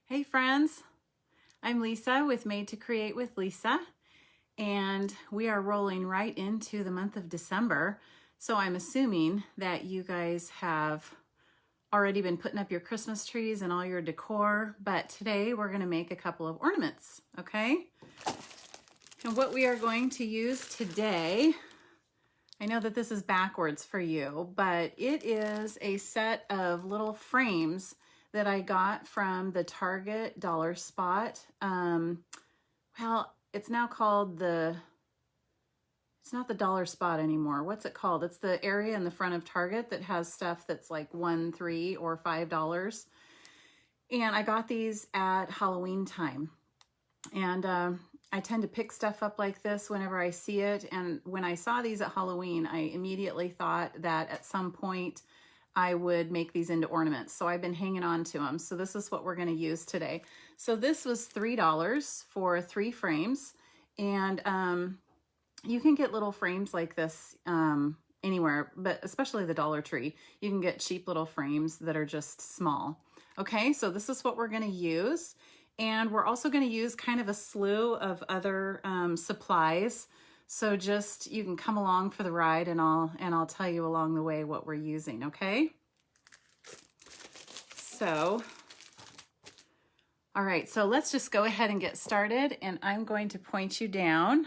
Hey friends, I'm Lisa with Made to Create with Lisa, and we are rolling right into the month of December. So I'm assuming that you guys have already been putting up your Christmas trees and all your decor, but today we're going to make a couple of ornaments, okay? And what we are going to use today, I know that this is backwards for you, but it is a set of little frames that I got from the Target dollar spot. Well, it's now called it's not the dollar spot anymore. What's it called? It's the area in the front of Target that has stuff that's like $1, $3, or $5. And I got these at Halloween time. And I tend to pick stuff up like this whenever I see it. And when I saw these at Halloween, I immediately thought that at some point I would make these into ornaments. So I've been hanging on to them. So this is what we're going to use today. So this was $3 for 3 frames. And you can get little frames like this anywhere, but especially the Dollar Tree. You can get cheap little frames that are just small. Okay, so this is what we're going to use. And we're also going to use kind of a slew of other supplies. So just, you can come along for the ride and I'll tell you along the way what we're using, okay? So, all right, so let's just go ahead and get started, and I'm going to point you down.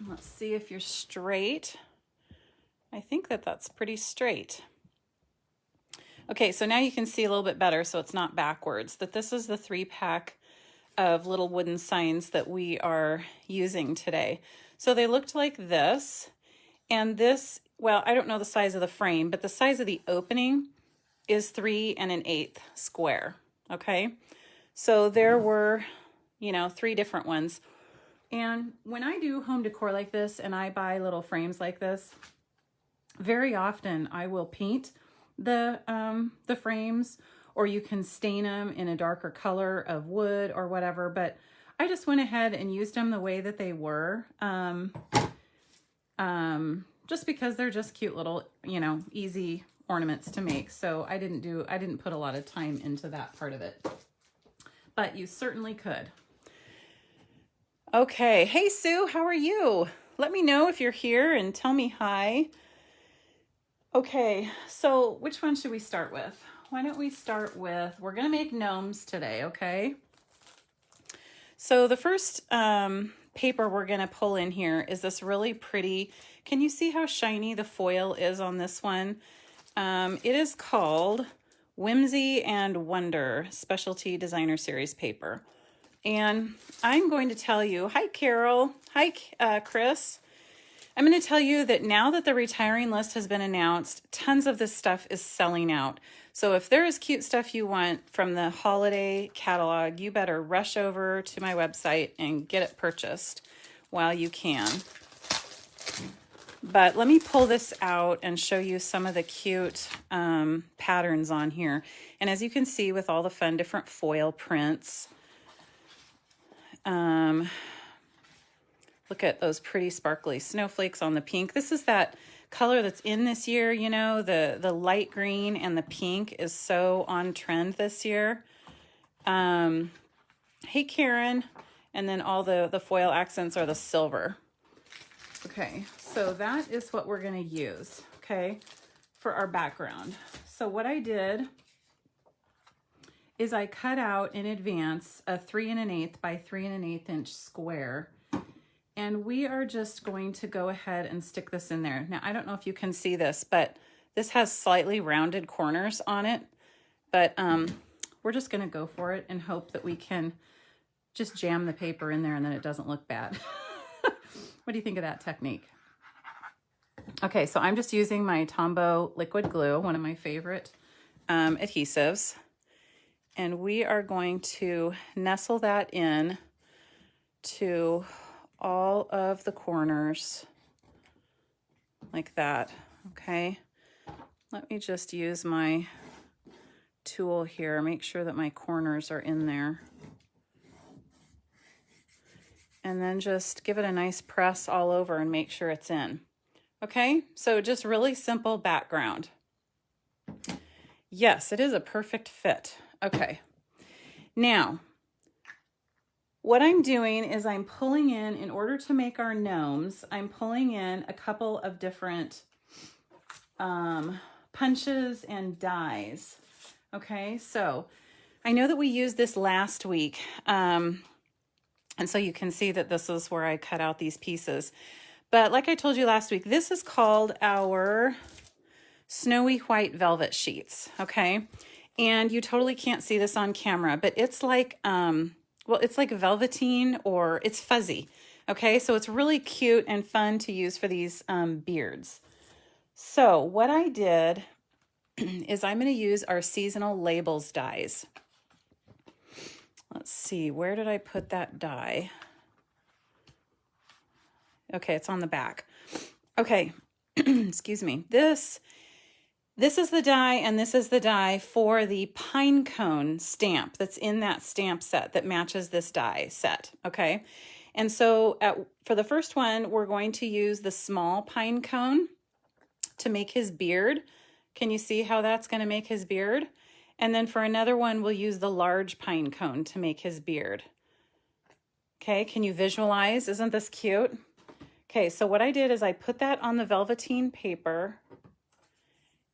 Let's see if you're straight. I think that that's pretty straight. Okay, so now you can see a little bit better, so it's not backwards, that this is the 3-pack of little wooden signs that we are using today. So they looked like this, and this, well, I don't know the size of the frame, but the size of the opening is 3 1/8 square, okay? So there were, 3 different ones. And when I do home decor like this and I buy little frames like this, very often I will paint the frames, or you can stain them in a darker color of wood or whatever, but I just went ahead and used them the way that they were, just because they're just cute little, easy ornaments to make. So I didn't put a lot of time into that part of it, but you certainly could. Okay, hey Sue, how are you? Let me know if you're here and tell me hi. Okay, so which one should we start with? Why don't we start with, we're going to make gnomes today, okay? So the first paper we're going to pull in here is this really pretty, can you see how shiny the foil is on this one? It is called Whimsy and Wonder Specialty Designer Series paper. And I'm going to tell you, hi Carol, hi Chris. I'm going to tell you that now that the retiring list has been announced, tons of this stuff is selling out. So if there is cute stuff you want from the holiday catalog, you better rush over to my website and get it purchased while you can. But let me pull this out and show you some of the cute patterns on here. And as you can see, with all the fun different foil prints, look at those pretty sparkly snowflakes on the pink. This is that color that's in this year, the light green and the pink is so on trend this year. Hey Karen, and then all the foil accents are the silver. Okay, so that is what we're gonna use, okay, for our background. So what I did is I cut out in advance a 3 1/8 by 3 1/8 inch square. And we are just going to go ahead and stick this in there. Now, I don't know if you can see this, but this has slightly rounded corners on it. But we're just going to go for it and hope that we can just jam the paper in there and then it doesn't look bad. What do you think of that technique? Okay, so I'm just using my Tombow liquid glue, one of my favorite adhesives. And we are going to nestle that in to all of the corners like that. Okay, let me just use my tool here, make sure that my corners are in there, and then just give it a nice press all over and make sure it's in. Okay, so just really simple background. Yes, it is a perfect fit. Okay. Now, what I'm doing is I'm pulling in order to make our gnomes, I'm pulling in a couple of different punches and dies. Okay, so I know that we used this last week. And so you can see that this is where I cut out these pieces. But like I told you last week, this is called our snowy white velvet sheets, okay? And you totally can't see this on camera, but it's like, well, it's like velveteen, or it's fuzzy, okay? So it's really cute and fun to use for these beards. So what I did is I'm going to use our seasonal labels dies. Let's see, where did I put that die? Okay, it's on the back. Okay, excuse me. This is the die, and this is the die for the pine cone stamp that's in that stamp set that matches this die set, okay? And so for the first one, we're going to use the small pine cone to make his beard. Can you see how that's going to make his beard? And then for another one, we'll use the large pine cone to make his beard. Okay, can you visualize? Isn't this cute? Okay, so what I did is I put that on the velveteen paper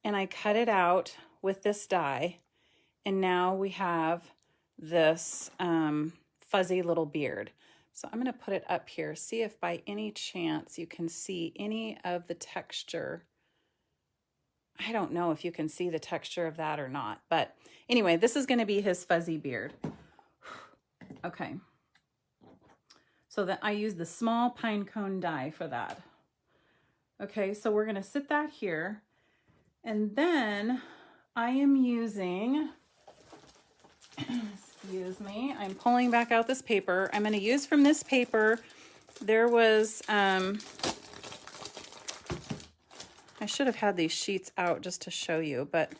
and I cut it out with this die. And now we have this fuzzy little beard. So I'm going to put it up here. See if by any chance you can see any of the texture. I don't know if you can see the texture of that or not. But anyway, this is going to be his fuzzy beard. Okay. So that I use the small pine cone die for that. Okay, so we're going to sit that here. And then I am using, excuse me, I'm pulling back out this paper. I'm going to use from this paper, there was, I should have had these sheets out just to show you, but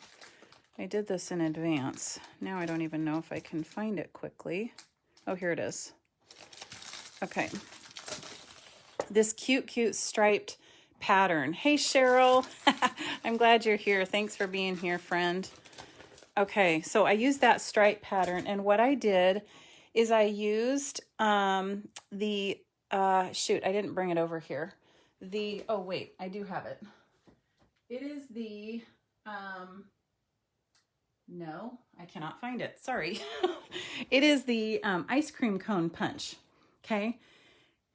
I did this in advance. Now I don't even know if I can find it quickly. Oh, here it is. Okay. This cute, cute striped pattern. Hey, Cheryl. I'm glad you're here. Thanks for being here, friend. Okay, so I used that stripe pattern, and what I did is I used shoot, I didn't bring it over here. Oh wait, I do have it. It is the, no, I cannot find it. Sorry. It is the ice cream cone punch, okay?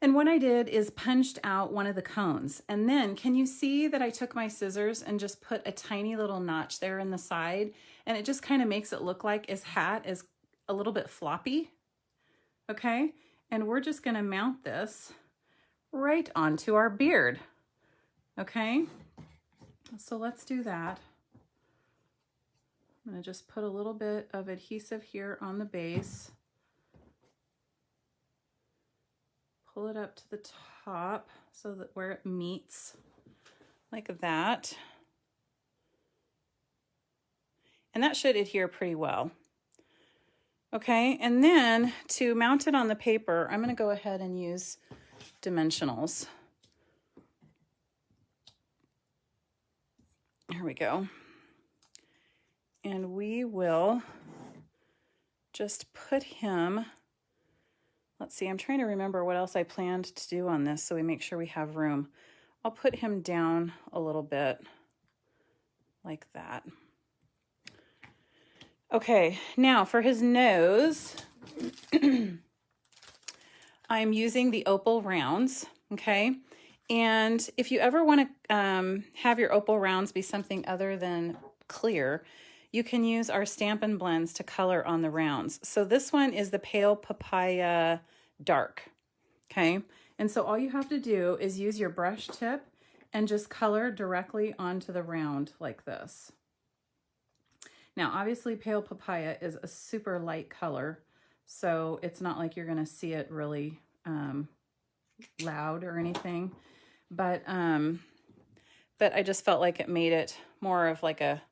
And what I did is punched out one of the cones. And then can you see that I took my scissors and just put a tiny little notch there in the side? And it just kind of makes it look like his hat is a little bit floppy. Okay. And we're just going to mount this right onto our beard. Okay. So let's do that. I'm going to just put a little bit of adhesive here on the base. Pull it up to the top so that where it meets, like that. And that should adhere pretty well. Okay, and then to mount it on the paper, I'm going to go ahead and use dimensionals. Here we go. And we will just put him, let's see, I'm trying to remember what else I planned to do on this so we make sure we have room. I'll put him down a little bit like that. Okay, now for his nose, I'm using the opal rounds, okay? And if you ever want to have your opal rounds be something other than clear, you can use our Stampin' blends to color on the rounds. So this one is the Pale Papaya Dark, okay? And so all you have to do is use your brush tip and just color directly onto the round like this. Now, obviously, Pale Papaya is a super light color, so it's not like you're going to see it really loud or anything. But I just felt like it made it more of like a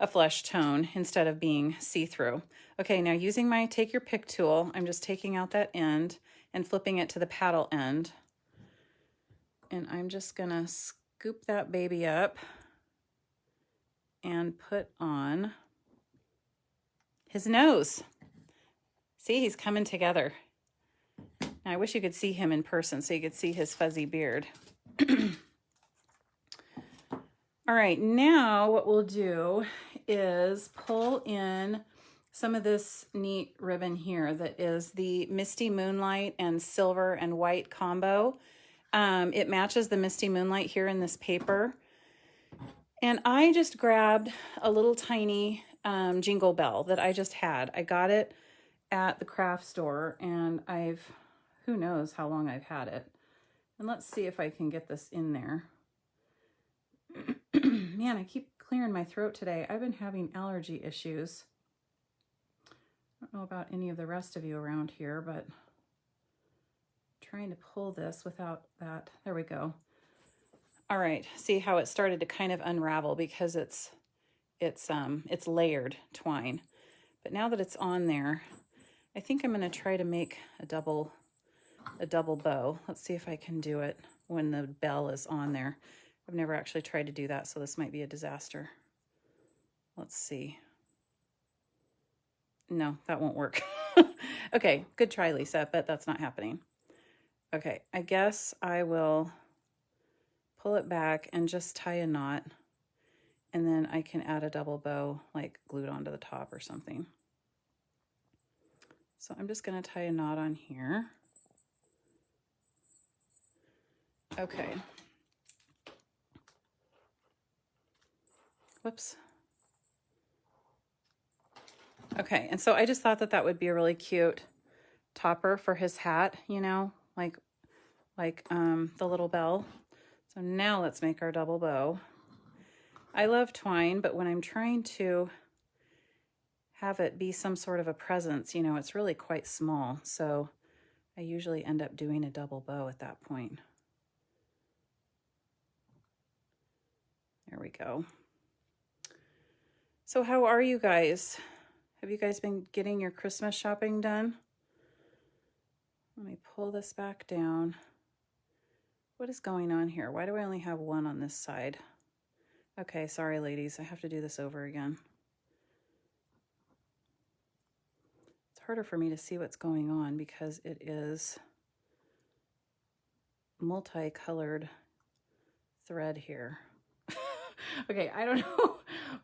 flesh tone instead of being see-through. Okay, now using my Take Your Pick tool, I'm just taking out that end and flipping it to the paddle end. And I'm just going to scoop that baby up and put on his nose. See, he's coming together. Now, I wish you could see him in person so you could see his fuzzy beard. All right, now what we'll do is pull in some of this neat ribbon here that is the Misty Moonlight and silver and white combo. It matches the Misty Moonlight here in this paper. And I just grabbed a little tiny jingle bell that I just had. I got it at the craft store, and who knows how long I've had it. And let's see if I can get this in there. Man, I keep clearing my throat today. I've been having allergy issues. I don't know about any of the rest of you around here, but I'm trying to pull this without that. There we go. All right, see how it started to kind of unravel because it's layered twine. But now that it's on there, I think I'm going to try to make a double bow. Let's see if I can do it when the bell is on there. I've never actually tried to do that, so this might be a disaster. Let's see. No, that won't work. Okay, good try, Lisa, but that's not happening. Okay, I guess I will pull it back and just tie a knot, and then I can add a double bow like glued onto the top or something. So I'm just going to tie a knot on here. Okay. Whoops. Okay, and so I just thought that that would be a really cute topper for his hat, you know, like the little bell. So now let's make our double bow. I love twine, but when I'm trying to have it be some sort of a presence, you know, it's really quite small. So I usually end up doing a double bow at that point. There we go. So how are you guys? Have you guys been getting your Christmas shopping done? Let me pull this back down. What is going on here? Why do I only have one on this side? Okay, sorry ladies, I have to do this over again. It's harder for me to see what's going on because it is multicolored thread here. Okay, I don't know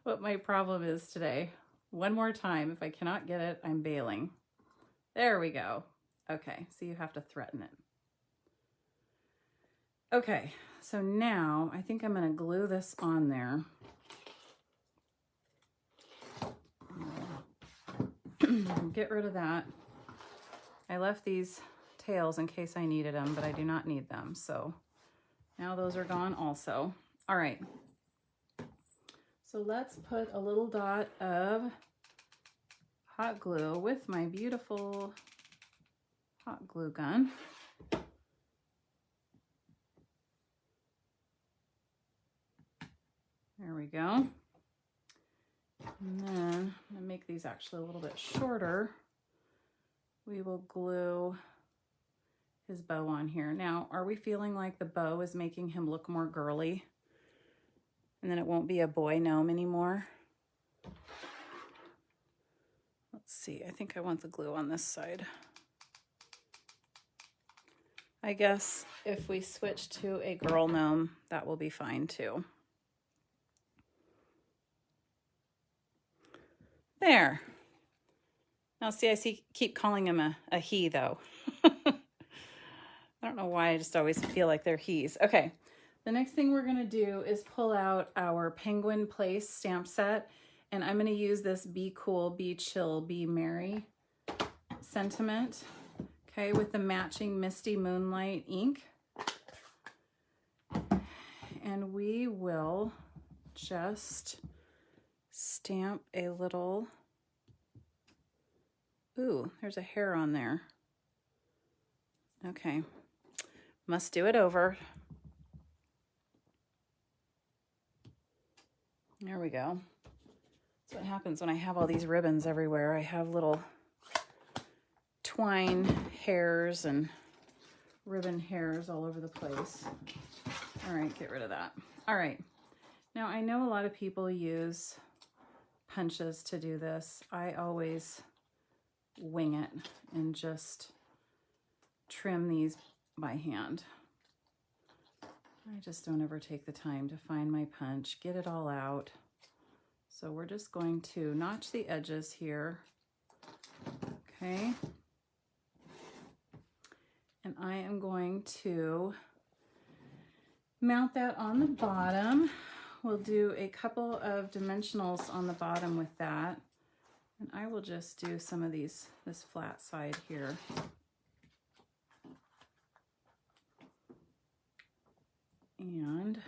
what my problem is today. One more time. If I cannot get it, I'm bailing. There we go. Okay, so you have to threaten it. Okay, so now I think I'm going to glue this on there. Get rid of that. I left these tails in case I needed them, but I do not need them. So now those are gone also. All right. So let's put a little dot of hot glue with my beautiful hot glue gun. There we go. And then I'm going to make these actually a little bit shorter. We will glue his bow on here. Now, are we feeling like the bow is making him look more girly? And then it won't be a boy gnome anymore. Let's see, I think I want the glue on this side. I guess if we switch to a girl gnome, that will be fine too. There. Now see, I keep calling him a he though. I don't know why, I just always feel like they're he's. Okay. The next thing we're going to do is pull out our Penguin Place stamp set, and I'm going to use this Be Cool, Be Chill, Be Merry sentiment, okay, with the matching Misty Moonlight ink. And we will just stamp a little, ooh, there's a hair on there. Okay, must do it over. There we go. That's what happens when I have all these ribbons everywhere. I have little twine hairs and ribbon hairs all over the place. All right, get rid of that. All right, Now I know a lot of people use punches to do this. I always wing it and just trim these by hand. I just don't ever take the time to find my punch, get it all out. So we're just going to notch the edges here, okay? And I am going to mount that on the bottom. We'll do a couple of dimensionals on the bottom with that. And I will just do some of this flat side here. And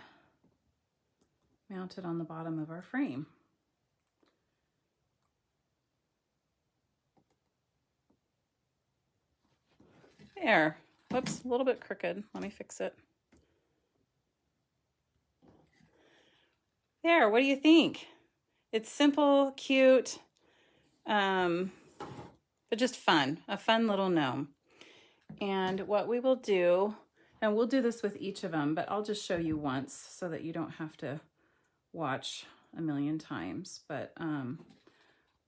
mount it on the bottom of our frame. There. Whoops, a little bit crooked. Let me fix it. There, what do you think? It's simple, cute, but just fun. A fun little gnome. And what we will do, and we'll do this with each of them, but I'll just show you once so that you don't have to watch a million times. But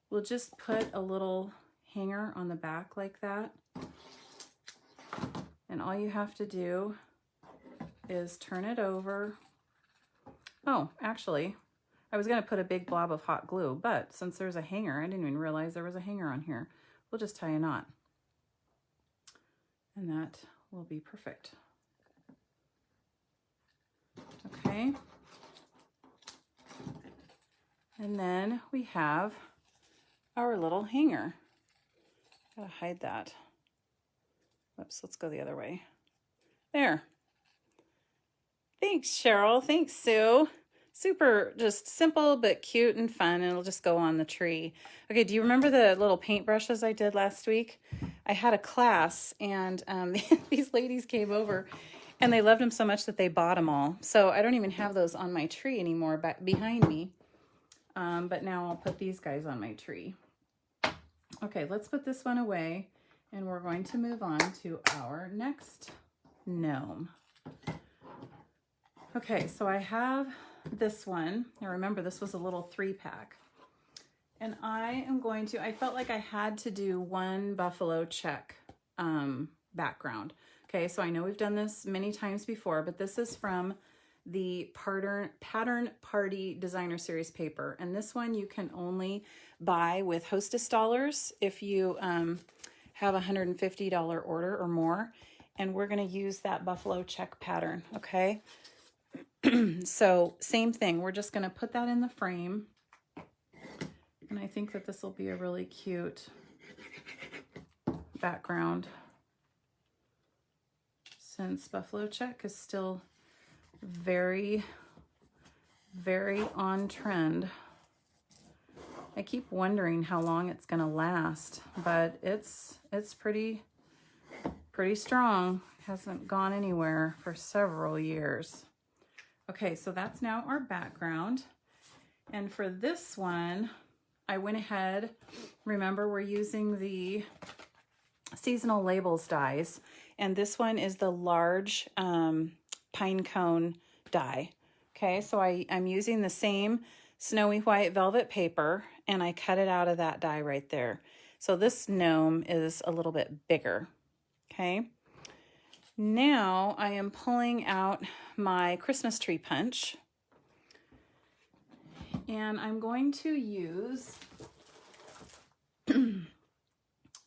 we'll just put a little hanger on the back like that. And all you have to do is turn it over. Oh, actually, I was going to put a big blob of hot glue, but since there's a hanger, I didn't even realize there was a hanger on here. We'll just tie a knot. And that will be perfect. Okay. And then we have our little hanger. Gotta hide that. Whoops, let's go the other way. There. Thanks, Cheryl. Thanks, Sue. Super, just simple but cute and fun, and it'll just go on the tree. Okay, do you remember the little paintbrushes I did last week? I had a class, and these ladies came over, and they loved them so much that they bought them all. So I don't even have those on my tree anymore back behind me, but now I'll put these guys on my tree. Okay, let's put this one away, and we're going to move on to our next gnome. Okay, so I have this one. Now remember, this was a little 3-pack. And I am going to, I felt like I had to do one buffalo check background. Okay, so I know we've done this many times before, but this is from the Pattern Party Designer Series paper. And this one you can only buy with Hostess dollars if you have a $150 order or more. And we're gonna use that buffalo check pattern, okay? So same thing, we're just going to put that in the frame, and I think that this will be a really cute background since buffalo check is still very, very on trend. I keep wondering how long it's going to last, but it's pretty strong. It hasn't gone anywhere for several years. Okay, so that's now our background. And for this one, I went ahead, remember we're using the seasonal labels dies, and this one is the large pine cone die. Okay, so I'm using the same snowy white velvet paper, and I cut it out of that die right there. So this gnome is a little bit bigger. Okay. Now I am pulling out my Christmas tree punch, and I'm going to use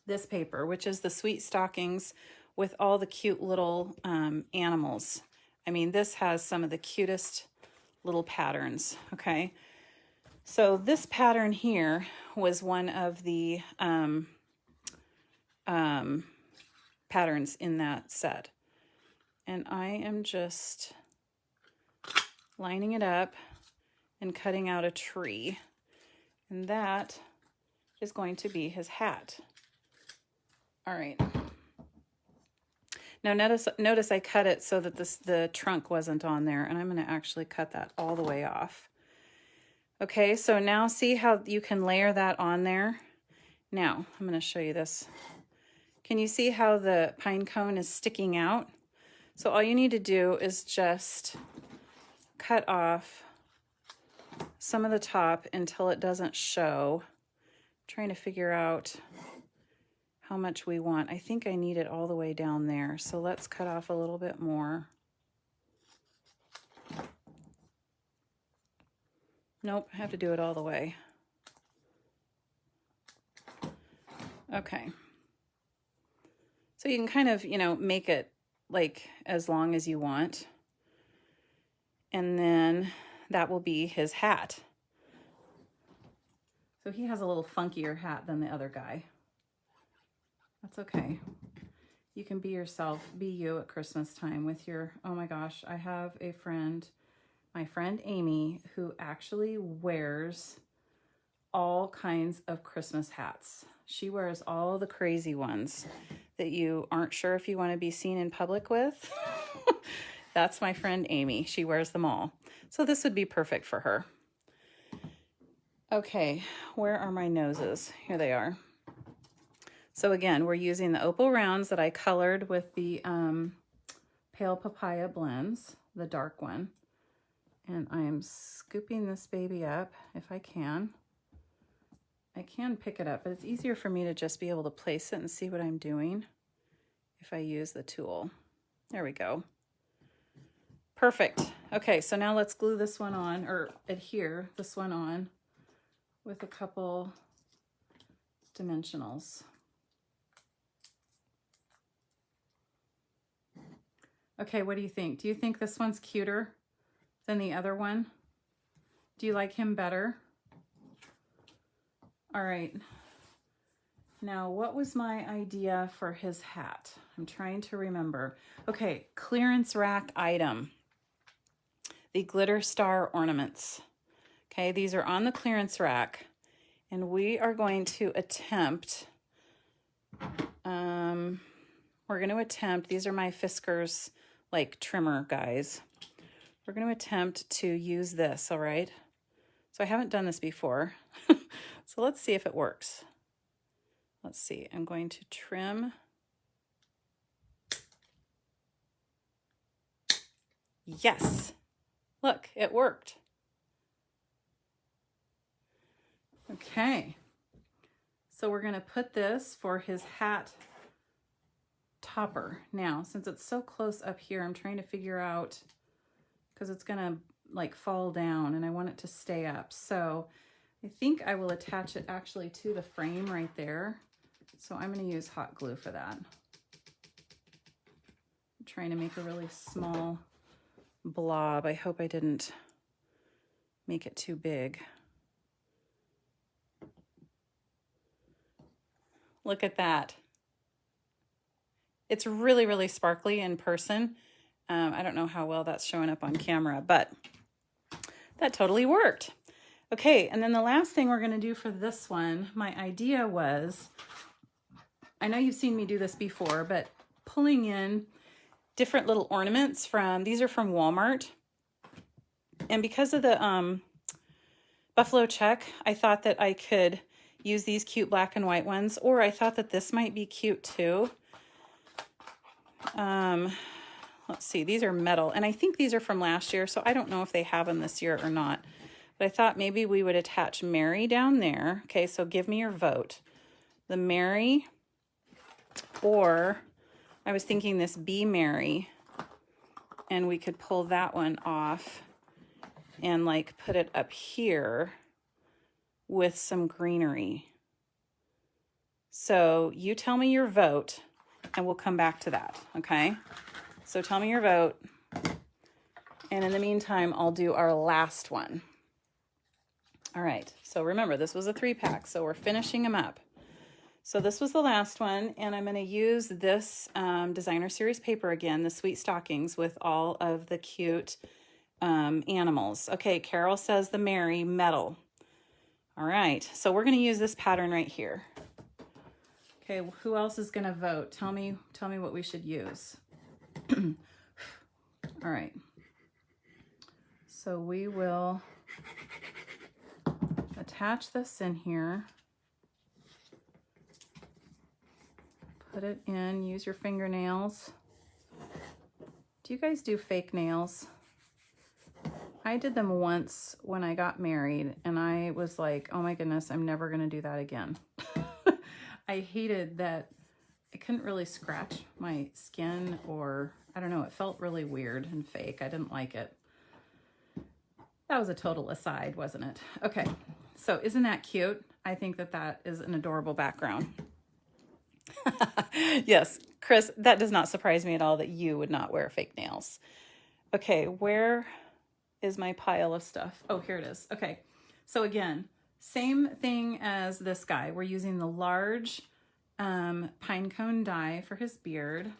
this paper, which is the Sweet Stockings with all the cute little animals. I mean, this has some of the cutest little patterns, okay? So this pattern here was one of the patterns in that set. And I am just lining it up and cutting out a tree. And that is going to be his hat. All right. Now notice I cut it so that the trunk wasn't on there, and I'm going to actually cut that all the way off. Okay, so now see how you can layer that on there? Now, I'm going to show you this. Can you see how the pine cone is sticking out? So all you need to do is just cut off some of the top until it doesn't show. I'm trying to figure out how much we want. I think I need it all the way down there. So let's cut off a little bit more. Nope, I have to do it all the way. Okay. So you can kind of, you know, make it like as long as you want. And then that will be his hat. So he has a little funkier hat than the other guy. That's okay. You can be yourself, be you at Christmas time with your, oh my gosh, I have a friend, my friend Amy, who actually wears all kinds of Christmas hats. She wears all the crazy ones that you aren't sure if you want to be seen in public with. That's my friend Amy. She wears them all. So this would be perfect for her. Okay, where are my noses? Here they are. So again, we're using the opal rounds that I colored with the Pale Papaya blends, the dark one. And I am scooping this baby up if I can. I can pick it up, but it's easier for me to just be able to place it and see what I'm doing if I use the tool. There we go. Perfect. Okay, so now let's glue this one on, or adhere this one on with a couple dimensionals. Okay, what do you think? Do you think this one's cuter than the other one? Do you like him better? All right. Now, what was my idea for his hat? I'm trying to remember. Okay, clearance rack item. The Glitter Star Ornaments. Okay, these are on the clearance rack, and we are going to attempt, these are my Fiskars, like trimmer guys. We're going to attempt to use this, all right? So I haven't done this before. So let's see if it works. Let's see, I'm going to trim. Yes, look, it worked. Okay, so we're gonna put this for his hat topper. Now, since it's so close up here, I'm trying to figure out, because it's gonna like fall down and I want it to stay up. So I think I will attach it actually to the frame right there. So I'm going to use hot glue for that. I'm trying to make a really small blob. I hope I didn't make it too big. Look at that. It's really, really sparkly in person. I don't know how well that's showing up on camera, but that totally worked. Okay, and then the last thing we're going to do for this one, my idea was, I know you've seen me do this before, but pulling in different little ornaments from, these are from Walmart. And because of the buffalo check, I thought that I could use these cute black and white ones, or I thought that this might be cute too. Let's see, these are metal, and I think these are from last year, so I don't know if they have them this year or not. But I thought maybe we would attach Mary down there. Okay, so give me your vote. The Mary, or I was thinking this Be Mary, and we could pull that one off and like put it up here with some greenery. So you tell me your vote and we'll come back to that, okay? So tell me your vote. And in the meantime, I'll do our last one. All right, so remember, this was a 3-pack, so we're finishing them up. So this was the last one, and I'm going to use this Designer Series paper again, the Sweet Stockings, with all of the cute animals. Okay, Carol says the Mary metal. All right, so we're going to use this pattern right here. Okay, who else is going to vote? Tell me what we should use. All right, so we will attach this in here, put it in, use your fingernails. Do you guys do fake nails? I did them once when I got married, and I was like, oh my goodness, I'm never going to do that again. I hated that I couldn't really scratch my skin, or I don't know, it felt really weird and fake. I didn't like it. That was a total aside, wasn't it? Okay, so isn't that cute? I think that that is an adorable background. Yes, Chris, that does not surprise me at all that you would not wear fake nails. Okay, where is my pile of stuff? Oh, here it is. Okay, so again, same thing as this guy. We're using the large pine cone die for his beard.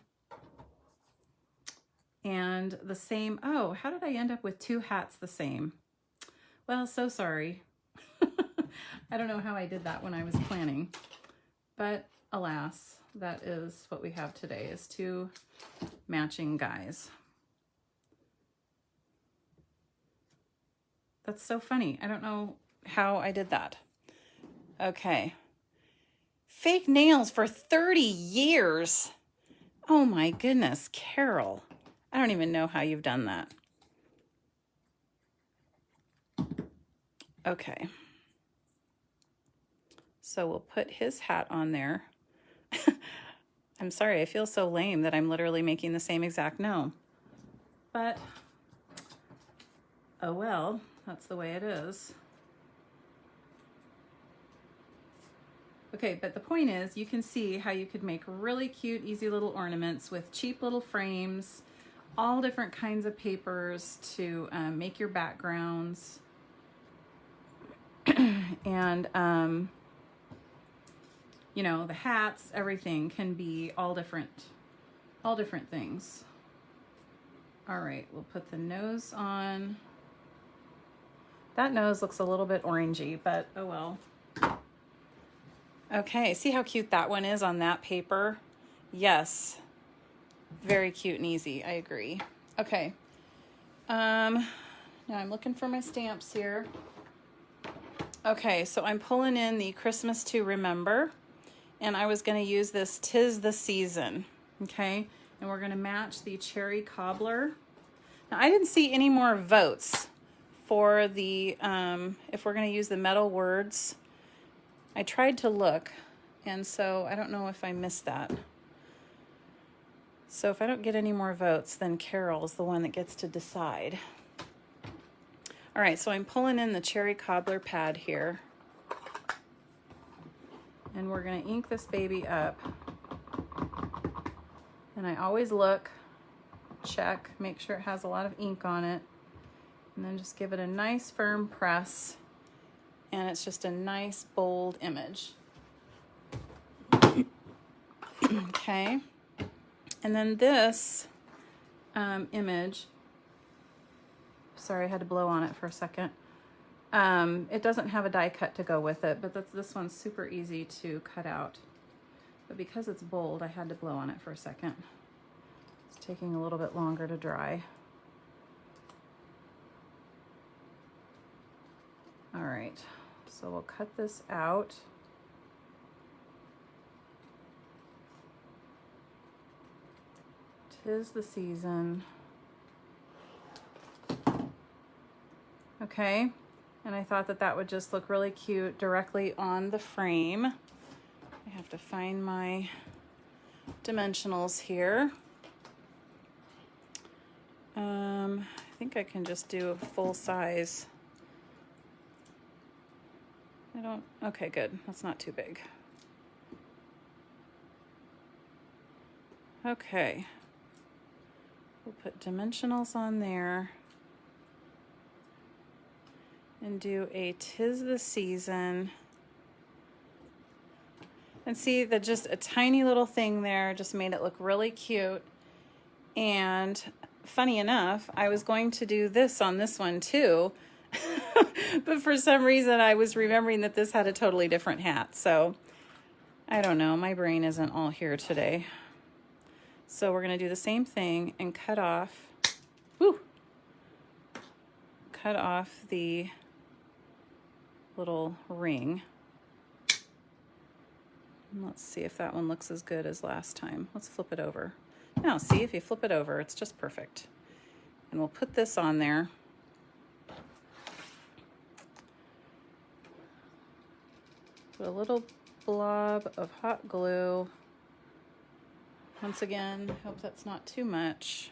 And the same, oh, how did I end up with two hats the same? Well, so sorry. I don't know how I did that when I was planning, but alas, that is what we have today, is two matching guys. That's so funny. I don't know how I did that. Okay. Fake nails for 30 years. Oh my goodness, Carol. I don't even know how you've done that. Okay. So we'll put his hat on there. I'm sorry, I feel so lame that I'm literally making the same exact gnome. But, oh well, that's the way it is. Okay, but the point is, you can see how you could make really cute, easy little ornaments with cheap little frames, all different kinds of papers to make your backgrounds. And, you know, the hats, everything can be all different things. All right, we'll put the nose on. That nose looks a little bit orangey, but oh well. Okay, see how cute that one is on that paper? Yes, very cute and easy, I agree. Okay, now I'm looking for my stamps here. Okay, so I'm pulling in the Christmas to Remember, and I was gonna use this 'Tis the Season, okay? And we're gonna match the Cherry Cobbler. Now, I didn't see any more votes for the, if we're gonna use the metal words. I tried to look, and so I don't know if I missed that. So if I don't get any more votes, then Carol's the one that gets to decide. All right, so I'm pulling in the Cherry Cobbler pad here. And we're gonna ink this baby up. And I always look, check, make sure it has a lot of ink on it. And then just give it a nice firm press. And it's just a nice, bold image. Okay. And then this image, sorry, I had to blow on it for a second. It doesn't have a die cut to go with it, but this one's super easy to cut out. But because it's bold, I had to blow on it for a second. It's taking a little bit longer to dry. All right, so we'll cut this out. Tis the season. Okay, and I thought that that would just look really cute directly on the frame. I have to find my dimensionals here. I think I can just do a full size. Okay, good. That's not too big. Okay. We'll put dimensionals on there and do a 'Tis the Season. And see that just a tiny little thing there just made it look really cute. And funny enough, I was going to do this on this one too. But for some reason I was remembering that this had a totally different hat. So I don't know, my brain isn't all here today. So we're gonna do the same thing and cut off, cut off the little ring. And let's see if that one looks as good as last time. Let's flip it over. Now see, if you flip it over, it's just perfect. And we'll put this on there. Put a little blob of hot glue. Once again, hope that's not too much.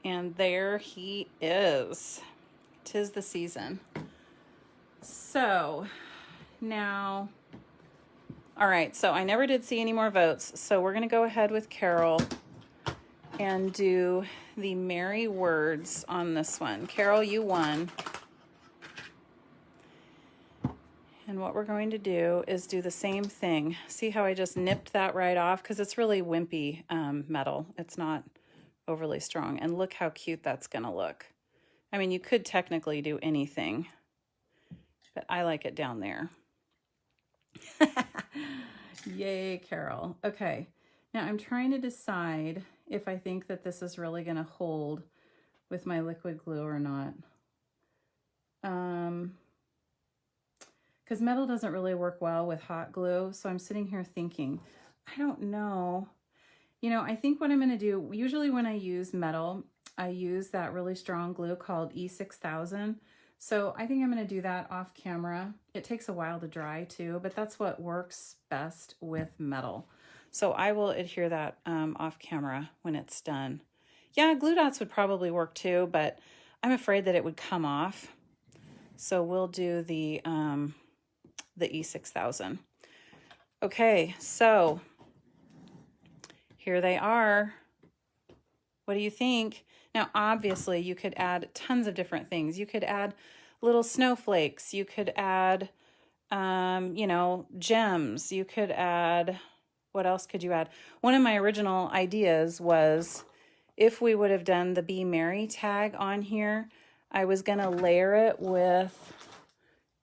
And there he is. 'Tis the season. So now, all right, so I never did see any more votes. So we're gonna go ahead with Carol and do the merry words on this one. Carol, you won. And what we're going to do is do the same thing. See how I just nipped that right off? Because it's really wimpy metal. It's not overly strong. And look how cute that's gonna look. I mean, you could technically do anything, but I like it down there. Yay, Carol. Okay, now I'm trying to decide if I think that this is really gonna hold with my liquid glue or not. Because metal doesn't really work well with hot glue, so I'm sitting here thinking, I don't know. You know, I think what I'm gonna do, usually when I use metal, I use that really strong glue called E6000. So I think I'm gonna do that off camera. It takes a while to dry too, but that's what works best with metal. So I will adhere that off camera when it's done. Yeah, glue dots would probably work too, but I'm afraid that it would come off. So we'll do the E6000. Okay, so here they are. What do you think? Now, obviously, you could add tons of different things. You could add little snowflakes. You could add, you know, gems. You could add, what else could you add? One of my original ideas was if we would have done the Be Merry tag on here, I was going to layer it with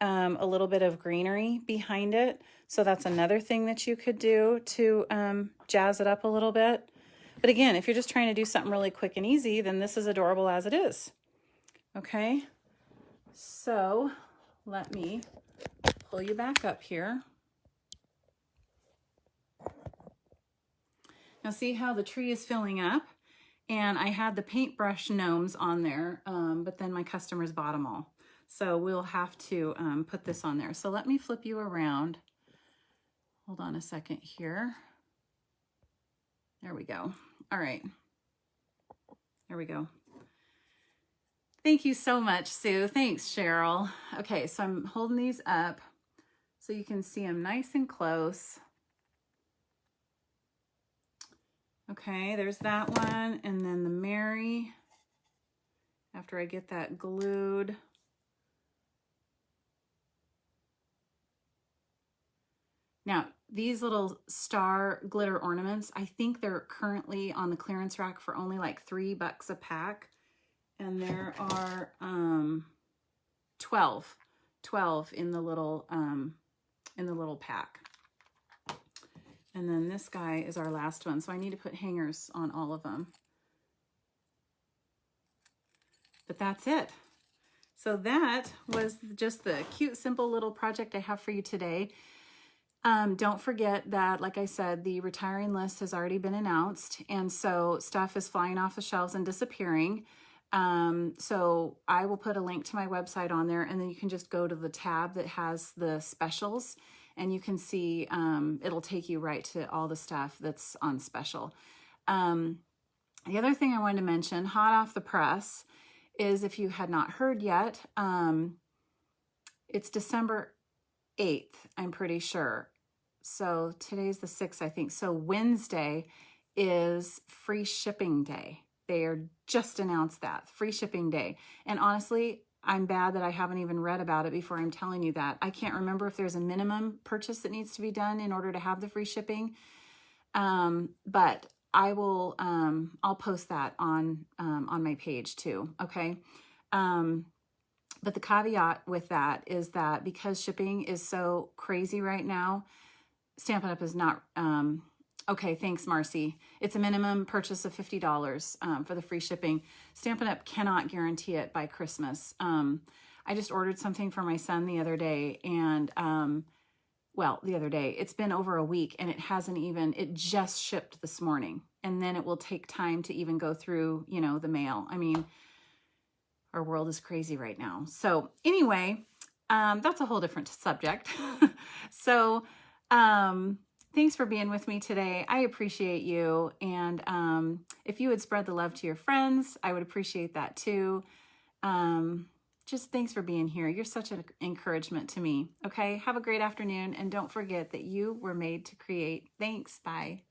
a little bit of greenery behind it. So that's another thing that you could do to jazz it up a little bit. But again, if you're just trying to do something really quick and easy, then this is adorable as it is. Okay, so let me pull you back up here. Now see how the tree is filling up? And I had the paintbrush gnomes on there, but then my customers bought them all. So we'll have to put this on there. So let me flip you around. Hold on a second here. There we go. All right. There we go. Thank you so much, Sue. Thanks, Cheryl. Okay, so I'm holding these up so you can see them nice and close. Okay, there's that one. And then the Mary, after I get that glued. Now, these little star glitter ornaments, I think they're currently on the clearance rack for only like $3 a pack. And there are 12 in the little pack. And then this guy is our last one. So I need to put hangers on all of them. But that's it. So that was just the cute, simple little project I have for you today. Don't forget that, like I said, the retiring list has already been announced. And so stuff is flying off the shelves and disappearing. So I will put a link to my website on there, and then you can just go to the tab that has the specials, and you can see, it'll take you right to all the stuff that's on special. The other thing I wanted to mention, hot off the press, is if you had not heard yet, it's December 8th, I'm pretty sure. So today's the 6th, I think. So Wednesday is free shipping day. They are just announced that, free shipping day. And honestly, I'm bad that I haven't even read about it before I'm telling you that. I can't remember if there's a minimum purchase that needs to be done in order to have the free shipping. But I will, I'll post that on my page too, okay? But the caveat with that is that because shipping is so crazy right now, Stampin' Up! Is not, okay, thanks, Marcy. It's a minimum purchase of $50 for the free shipping. Stampin' Up! Cannot guarantee it by Christmas. I just ordered something for my son the other day, and, well, the other day, it's been over a week, and it hasn't even, it just shipped this morning, and then it will take time to even go through, you know, the mail. I mean, our world is crazy right now. So anyway, that's a whole different subject. So thanks for being with me today. I appreciate you. And if you would spread the love to your friends, I would appreciate that too. Just thanks for being here. You're such an encouragement to me. Okay, have a great afternoon. And don't forget that you were made to create. Thanks. Bye.